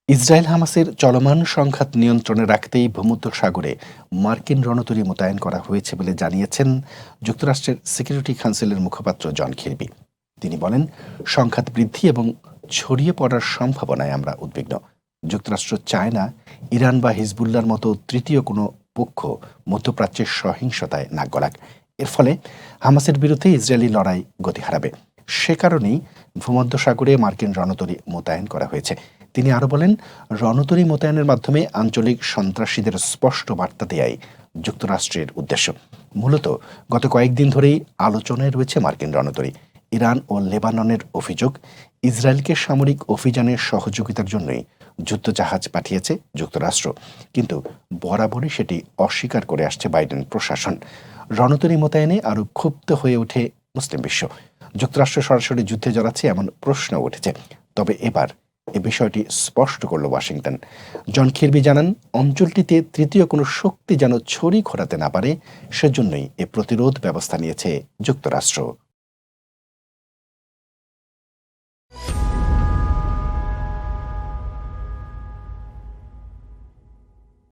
Israel হামাসের চলমান সংঘাত নিয়ন্ত্রণে রাখতেই ভূমধ্যসাগরে মার্কিন রণতরী মোতায়েন করা হয়েছে বলে জানিয়েছেন যুক্তরাষ্ট্রের সিকিউরিটি কাউন্সিলের মুখপাত্র জন কির্বি। তিনি বলেন, সংঘাত বৃদ্ধি এবং ছড়িয়ে পড়ার সম্ভাবনায় আমরা উদ্বিগ্ন। যুক্তরাষ্ট্র চায় না ইরান বা হিজবুল্লার মতো তৃতীয় কোনো পক্ষ মধ্যপ্রাচ্যের সহিংসতায় নাক গলাক। এর ফলে হামাসের বিরুদ্ধে ইসরায়েলি লড়াই গতি হারাবে। সে কারণেই ভূমধ্যসাগরে মার্কিন রণতরী মোতায়েন করা হয়েছে। তিনি আরও বলেন, রণতরী মোতায়েনের মাধ্যমে আঞ্চলিক সন্ত্রাসীদের স্পষ্ট বার্তা দেয়াই যুক্তরাষ্ট্রের উদ্দেশ্য। মূলত গত কয়েকদিন ধরেই আলোচনায় রয়েছে মার্কিন রণতরী। ইরান ও লেবাননের অভিযোগ, ইসরায়েলকে সামরিক অভিযানের সহযোগিতার জন্যই যুদ্ধজাহাজ পাঠিয়েছে যুক্তরাষ্ট্র, কিন্তু বরাবরই সেটি অস্বীকার করে আসছে বাইডেন প্রশাসন। রণতরী মোতায়েনে আরও ক্ষুব্ধ হয়ে ওঠে মুসলিম বিশ্ব। যুক্তরাষ্ট্র সরাসরি যুদ্ধে জড়াচ্ছে এমন প্রশ্ন উঠেছে। তবে এবার এ বিষয়টি স্পষ্ট করল ওয়াশিংটন। জন কির্বি জানান, অঞ্চলটিতে তৃতীয় কোনো শক্তি যেন ছড়ি ঘোরাতে না পারে, সেজন্যই এ প্রতিরোধ ব্যবস্থা নিয়েছে যুক্তরাষ্ট্র।